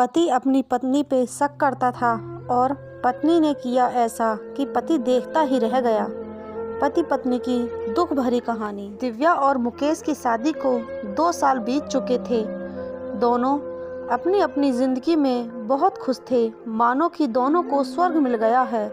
पति अपनी पत्नी पे शक करता था और पत्नी ने किया ऐसा कि पति देखता ही रह गया। पति पत्नी की दुख भरी कहानी। दिव्या और मुकेश की शादी को 2 साल बीत चुके थे। दोनों अपनी अपनी जिंदगी में बहुत खुश थे, मानो कि दोनों को स्वर्ग मिल गया है।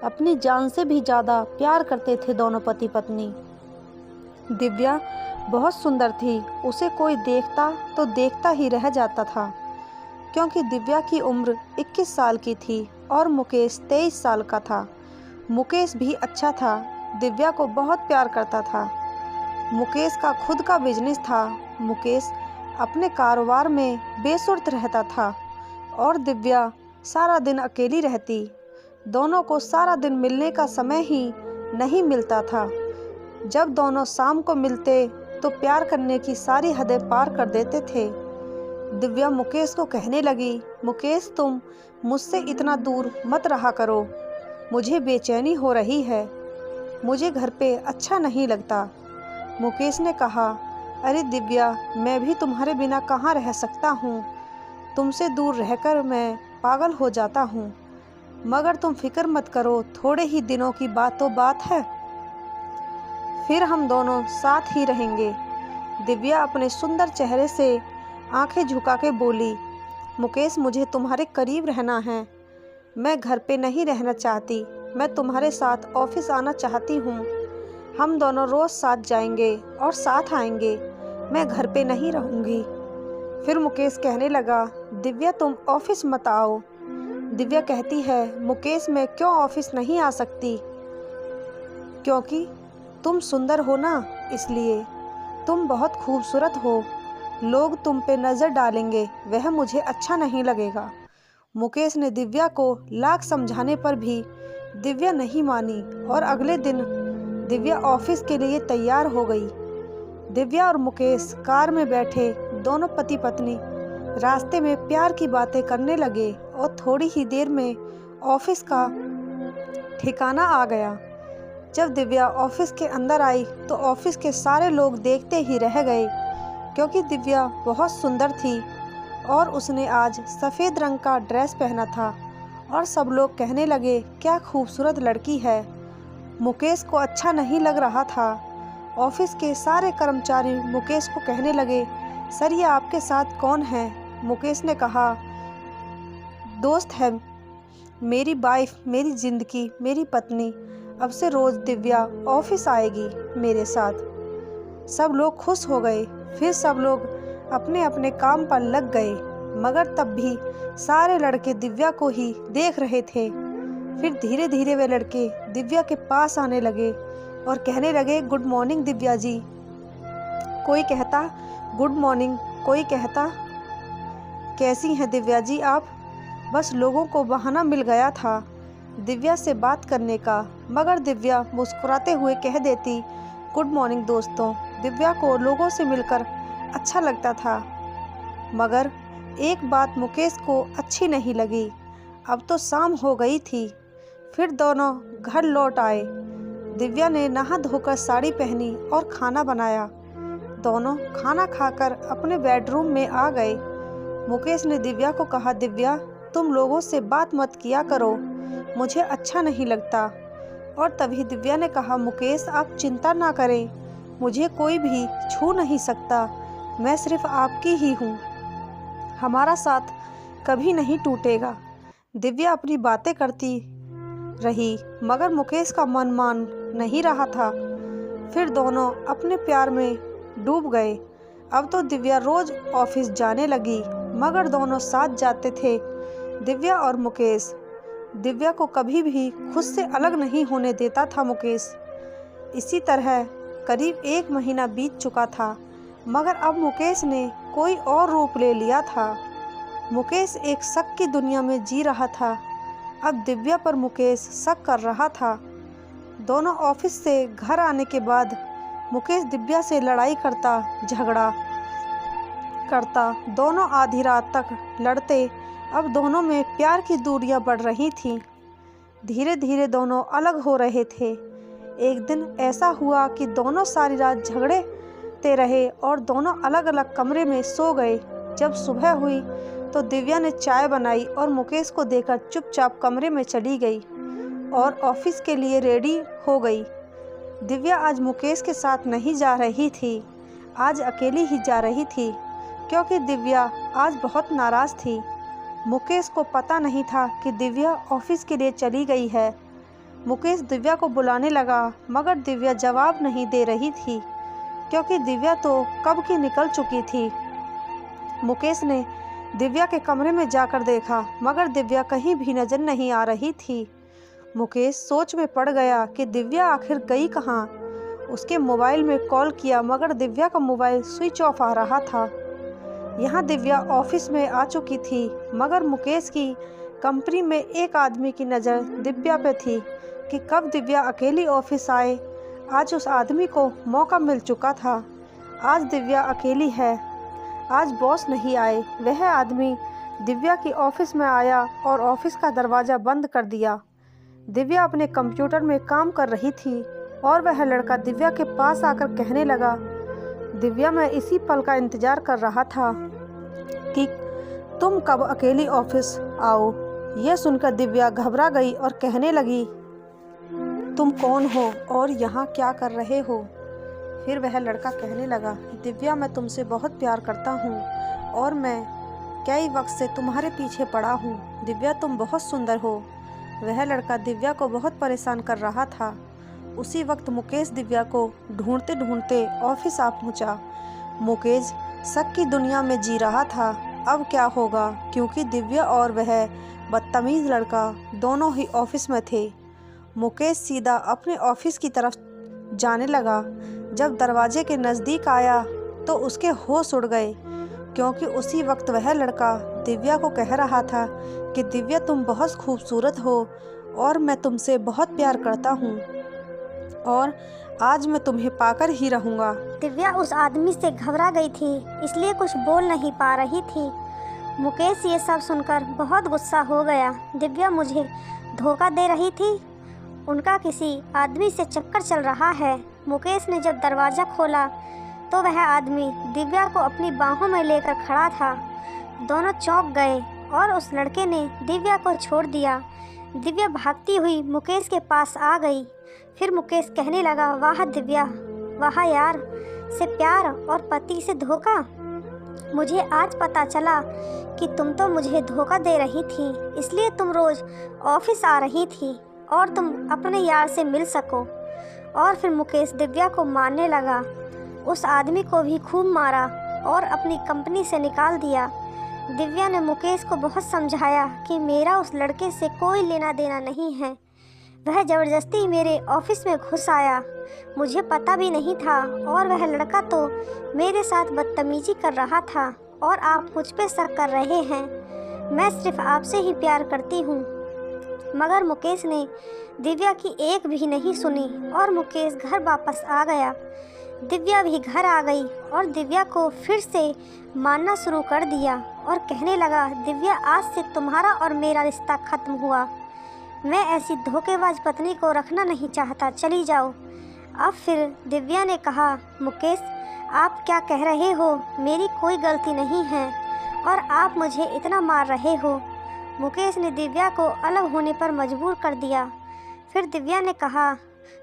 अपनी जान से भी ज़्यादा प्यार करते थे दोनों पति पत्नी। दिव्या बहुत सुंदर थी, उसे कोई देखता तो देखता ही रह जाता था, क्योंकि दिव्या की उम्र 21 साल की थी और मुकेश 23 साल का था। मुकेश भी अच्छा था, दिव्या को बहुत प्यार करता था। मुकेश का खुद का बिजनेस था। मुकेश अपने कारोबार में बेसुर्त रहता था और दिव्या सारा दिन अकेली रहती। दोनों को सारा दिन मिलने का समय ही नहीं मिलता था। जब दोनों शाम को मिलते तो प्यार करने की सारी हदें पार कर देते थे। दिव्या मुकेश को कहने लगी, मुकेश तुम मुझसे इतना दूर मत रहा करो, मुझे बेचैनी हो रही है, मुझे घर पे अच्छा नहीं लगता। मुकेश ने कहा, अरे दिव्या, मैं भी तुम्हारे बिना कहाँ रह सकता हूँ, तुमसे दूर रहकर मैं पागल हो जाता हूँ। मगर तुम फिक्र मत करो, थोड़े ही दिनों की बात तो बात है, फिर हम दोनों साथ ही रहेंगे। दिव्या अपने सुंदर चेहरे से आंखें झुका के बोली, मुकेश मुझे तुम्हारे करीब रहना है, मैं घर पे नहीं रहना चाहती, मैं तुम्हारे साथ ऑफिस आना चाहती हूँ। हम दोनों रोज़ साथ जाएंगे और साथ आएंगे, मैं घर पे नहीं रहूँगी। फिर मुकेश कहने लगा, दिव्या तुम ऑफिस मत आओ। दिव्या कहती है, मुकेश मैं क्यों ऑफिस नहीं आ सकती? क्योंकि तुम सुंदर हो ना, इसलिए। तुम बहुत खूबसूरत हो, लोग तुम पे नज़र डालेंगे, वह मुझे अच्छा नहीं लगेगा। मुकेश ने दिव्या को लाख समझाने पर भी दिव्या नहीं मानी और अगले दिन दिव्या ऑफिस के लिए तैयार हो गई। दिव्या और मुकेश कार में बैठे दोनों पति पत्नी रास्ते में प्यार की बातें करने लगे और थोड़ी ही देर में ऑफिस का ठिकाना आ गया। जब दिव्या ऑफिस के अंदर आई तो ऑफिस के सारे लोग देखते ही रह गए, क्योंकि दिव्या बहुत सुंदर थी और उसने आज सफ़ेद रंग का ड्रेस पहना था और सब लोग कहने लगे, क्या खूबसूरत लड़की है। मुकेश को अच्छा नहीं लग रहा था। ऑफिस के सारे कर्मचारी मुकेश को कहने लगे, सर ये आपके साथ कौन है? मुकेश ने कहा, दोस्त है, मेरी वाइफ, मेरी ज़िंदगी, मेरी पत्नी। अब से रोज़ दिव्या ऑफिस आएगी मेरे साथ। सब लोग खुश हो गए। फिर सब लोग अपने अपने काम पर लग गए, मगर तब भी सारे लड़के दिव्या को ही देख रहे थे। फिर धीरे धीरे वे लड़के दिव्या के पास आने लगे और कहने लगे, गुड मॉर्निंग दिव्या जी। कोई कहता गुड मॉर्निंग, कोई कहता कैसी हैं दिव्या जी आप। बस लोगों को बहाना मिल गया था दिव्या से बात करने का, मगर दिव्या मुस्कुराते हुए कह देती, गुड मॉर्निंग दोस्तों। दिव्या को लोगों से मिलकर अच्छा लगता था, मगर एक बात मुकेश को अच्छी नहीं लगी। अब तो शाम हो गई थी। फिर दोनों घर लौट आए। दिव्या ने नहा धोकर साड़ी पहनी और खाना बनाया। दोनों खाना खाकर अपने बेडरूम में आ गए। मुकेश ने दिव्या को कहा, दिव्या तुम लोगों से बात मत किया करो, मुझे अच्छा नहीं लगता। और तभी दिव्या ने कहा, मुकेश आप चिंता ना करें, मुझे कोई भी छू नहीं सकता, मैं सिर्फ आपकी ही हूँ, हमारा साथ कभी नहीं टूटेगा। दिव्या अपनी बातें करती रही, मगर मुकेश का मन मान नहीं रहा था। फिर दोनों अपने प्यार में डूब गए। अब तो दिव्या रोज़ ऑफिस जाने लगी, मगर दोनों साथ जाते थे, दिव्या और मुकेश। दिव्या को कभी भी खुद से अलग नहीं होने देता था मुकेश। इसी तरह करीब 1 महीना बीत चुका था, मगर अब मुकेश ने कोई और रूप ले लिया था। मुकेश एक शक की दुनिया में जी रहा था। अब दिव्या पर मुकेश शक कर रहा था। दोनों ऑफिस से घर आने के बाद मुकेश दिव्या से लड़ाई करता, झगड़ा करता, दोनों आधी रात तक लड़ते। अब दोनों में प्यार की दूरियां बढ़ रही थीं। धीरे धीरे दोनों अलग हो रहे थे। एक दिन ऐसा हुआ कि दोनों सारी रात झगड़ते रहे और दोनों अलग अलग कमरे में सो गए। जब सुबह हुई तो दिव्या ने चाय बनाई और मुकेश को देकर चुपचाप कमरे में चली गई और ऑफिस के लिए रेडी हो गई। दिव्या आज मुकेश के साथ नहीं जा रही थी, आज अकेली ही जा रही थी, क्योंकि दिव्या आज बहुत नाराज़ थी। मुकेश को पता नहीं था कि दिव्या ऑफिस के लिए चली गई है। मुकेश दिव्या को बुलाने लगा, मगर दिव्या जवाब नहीं दे रही थी, क्योंकि दिव्या तो कब की निकल चुकी थी। मुकेश ने दिव्या के कमरे में जाकर देखा, मगर दिव्या कहीं भी नज़र नहीं आ रही थी। मुकेश सोच में पड़ गया कि दिव्या आखिर गई कहाँ। उसके मोबाइल में कॉल किया, मगर दिव्या का मोबाइल स्विच ऑफ आ रहा था। यहाँ दिव्या ऑफिस में आ चुकी थी, मगर मुकेश की कंपनी में एक आदमी की नज़र दिव्या पे थी कि कब दिव्या अकेली ऑफिस आए। आज उस आदमी को मौका मिल चुका था। आज दिव्या अकेली है, आज बॉस नहीं आए। वह आदमी दिव्या की ऑफिस में आया और ऑफिस का दरवाज़ा बंद कर दिया। दिव्या अपने कंप्यूटर में काम कर रही थी और वह लड़का दिव्या के पास आकर कहने लगा, दिव्या मैं इसी पल का इंतज़ार कर रहा था कि तुम कब अकेली ऑफिस आओ। यह सुनकर दिव्या घबरा गई और कहने लगी, तुम कौन हो और यहाँ क्या कर रहे हो। फिर वह लड़का कहने लगा, दिव्या मैं तुमसे बहुत प्यार करता हूँ और मैं कई वक्त से तुम्हारे पीछे पड़ा हूँ। दिव्या तुम बहुत सुंदर हो। वह लड़का दिव्या को बहुत परेशान कर रहा था। उसी वक्त मुकेश दिव्या को ढूंढते ढूंढते ऑफिस आ पहुँचा। मुकेश शक की दुनिया में जी रहा था, अब क्या होगा, क्योंकि दिव्या और वह बदतमीज़ लड़का दोनों ही ऑफिस में थे। मुकेश सीधा अपने ऑफिस की तरफ जाने लगा। जब दरवाजे के नज़दीक आया तो उसके होश उड़ गए, क्योंकि उसी वक्त वह लड़का दिव्या को कह रहा था कि दिव्या तुम बहुत खूबसूरत हो और मैं तुमसे बहुत प्यार करता हूँ और आज मैं तुम्हें पाकर ही रहूँगा। दिव्या उस आदमी से घबरा गई थी, इसलिए कुछ बोल नहीं पा रही थी। मुकेश ये सब सुनकर बहुत गुस्सा हो गया। दिव्या मुझे धोखा दे रही थी, उनका किसी आदमी से चक्कर चल रहा है। मुकेश ने जब दरवाज़ा खोला तो वह आदमी दिव्या को अपनी बाहों में लेकर खड़ा था। दोनों चौंक गए और उस लड़के ने दिव्या को छोड़ दिया। दिव्या भागती हुई मुकेश के पास आ गई। फिर मुकेश कहने लगा, वाह दिव्या, वाह यार, से प्यार और पति से धोखा। मुझे आज पता चला कि तुम तो मुझे धोखा दे रही थी, इसलिए तुम रोज़ ऑफिस आ रही थी और तुम अपने यार से मिल सको। और फिर मुकेश दिव्या को मारने लगा। उस आदमी को भी खूब मारा और अपनी कंपनी से निकाल दिया। दिव्या ने मुकेश को बहुत समझाया कि मेरा उस लड़के से कोई लेना देना नहीं है। वह ज़बरदस्ती मेरे ऑफिस में घुस आया, मुझे पता भी नहीं था, और वह लड़का तो मेरे साथ बदतमीजी कर रहा था और आप मुझ पे शक कर रहे हैं। मैं सिर्फ आपसे ही प्यार करती हूँ। मगर मुकेश ने दिव्या की एक भी नहीं सुनी और मुकेश घर वापस आ गया। दिव्या भी घर आ गई और दिव्या को फिर से मानना शुरू कर दिया और कहने लगा, दिव्या आज से तुम्हारा और मेरा रिश्ता ख़त्म हुआ। मैं ऐसी धोखेबाज पत्नी को रखना नहीं चाहता, चली जाओ। अब फिर दिव्या ने कहा, मुकेश आप क्या कह रहे हो, मेरी कोई गलती नहीं है और आप मुझे इतना मार रहे हो। मुकेश ने दिव्या को अलग होने पर मजबूर कर दिया। फिर दिव्या ने कहा,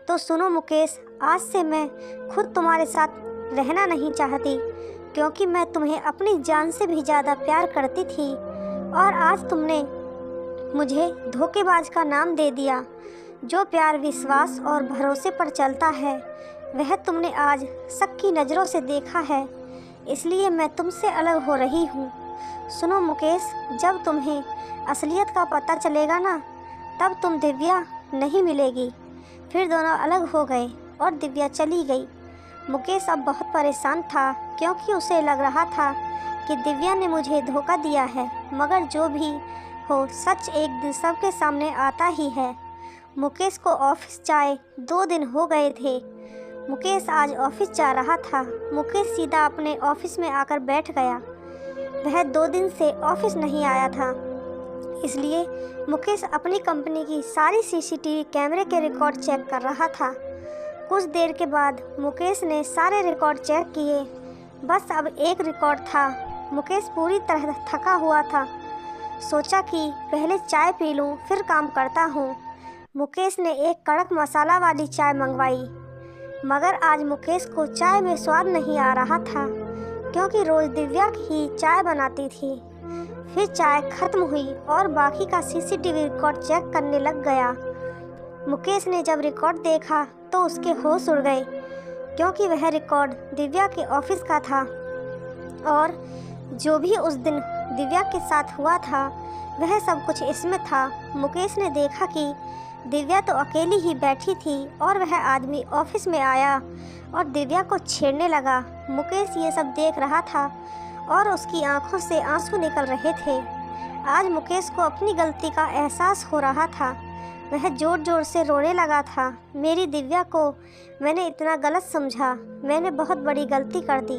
तो सुनो मुकेश, आज से मैं खुद तुम्हारे साथ रहना नहीं चाहती, क्योंकि मैं तुम्हें अपनी जान से भी ज़्यादा प्यार करती थी और आज तुमने मुझे धोखेबाज का नाम दे दिया। जो प्यार विश्वास और भरोसे पर चलता है वह तुमने आज शक की नज़रों से देखा है, इसलिए मैं तुमसे अलग हो रही हूँ। सुनो मुकेश, जब तुम्हें असलियत का पता चलेगा ना, तब तुम दिव्या नहीं मिलेगी। फिर दोनों अलग हो गए और दिव्या चली गई। मुकेश अब बहुत परेशान था, क्योंकि उसे लग रहा था कि दिव्या ने मुझे धोखा दिया है, मगर जो भी हो सच एक दिन सबके सामने आता ही है। मुकेश को ऑफिस जाए 2 दिन हो गए थे। मुकेश आज ऑफिस जा रहा था। मुकेश सीधा अपने ऑफिस में आकर बैठ गया। वह 2 दिन से ऑफिस नहीं आया था, इसलिए मुकेश अपनी कंपनी की सारी सीसीटीवी कैमरे के रिकॉर्ड चेक कर रहा था। कुछ देर के बाद मुकेश ने सारे रिकॉर्ड चेक किए। बस अब एक रिकॉर्ड था मुकेश पूरी तरह थका हुआ था। सोचा कि पहले चाय पी लूं, फिर काम करता हूं। मुकेश ने एक कड़क मसाला वाली चाय मंगवाई, मगर आज मुकेश को चाय में स्वाद नहीं आ रहा था, क्योंकि रोज़ दिव्या ही चाय बनाती थी। फिर चाय खत्म हुई और बाकी का सीसीटीवी रिकॉर्ड चेक करने लग गया। मुकेश ने जब रिकॉर्ड देखा तो उसके होश उड़ गए, क्योंकि वह रिकॉर्ड दिव्या के ऑफिस का था और जो भी उस दिन दिव्या के साथ हुआ था वह सब कुछ इसमें था। मुकेश ने देखा कि दिव्या तो अकेली ही बैठी थी और वह आदमी ऑफिस में आया और दिव्या को छेड़ने लगा। मुकेश ये सब देख रहा था और उसकी आंखों से आंसू निकल रहे थे। आज मुकेश को अपनी गलती का एहसास हो रहा था। वह ज़ोर ज़ोर से रोने लगा था। मेरी दिव्या को मैंने इतना गलत समझा, मैंने बहुत बड़ी गलती कर दी,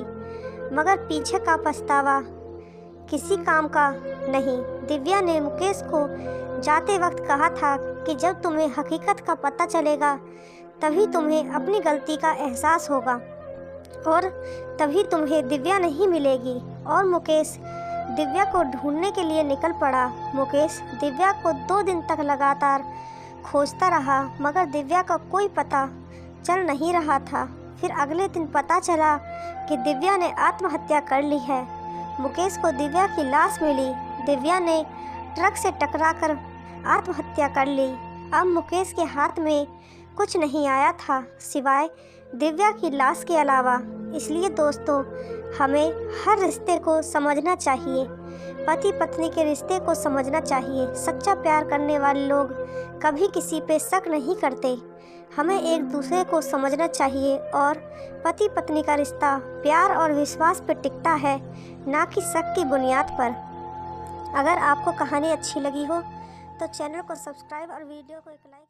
मगर पीछे का पछतावा किसी काम का नहीं। दिव्या ने मुकेश को जाते वक्त कहा था कि जब तुम्हें हकीकत का पता चलेगा तभी तुम्हें अपनी गलती का एहसास होगा और तभी तुम्हें दिव्या नहीं मिलेगी। और मुकेश दिव्या को ढूंढने के लिए निकल पड़ा। मुकेश दिव्या को 2 दिन तक लगातार खोजता रहा, मगर दिव्या का कोई पता चल नहीं रहा था। फिर अगले दिन पता चला कि दिव्या ने आत्महत्या कर ली है। मुकेश को दिव्या की लाश मिली। दिव्या ने ट्रक से टकराकर आत्महत्या कर ली। अब मुकेश के हाथ में कुछ नहीं आया था सिवाय दिव्या की लाश के अलावा। इसलिए दोस्तों, हमें हर रिश्ते को समझना चाहिए, पति पत्नी के रिश्ते को समझना चाहिए। सच्चा प्यार करने वाले लोग कभी किसी पे शक नहीं करते। हमें एक दूसरे को समझना चाहिए और पति पत्नी का रिश्ता प्यार और विश्वास पर टिकता है, ना कि शक की बुनियाद पर। अगर आपको कहानी अच्छी लगी हो तो चैनल को सब्सक्राइब और वीडियो को एक लाइक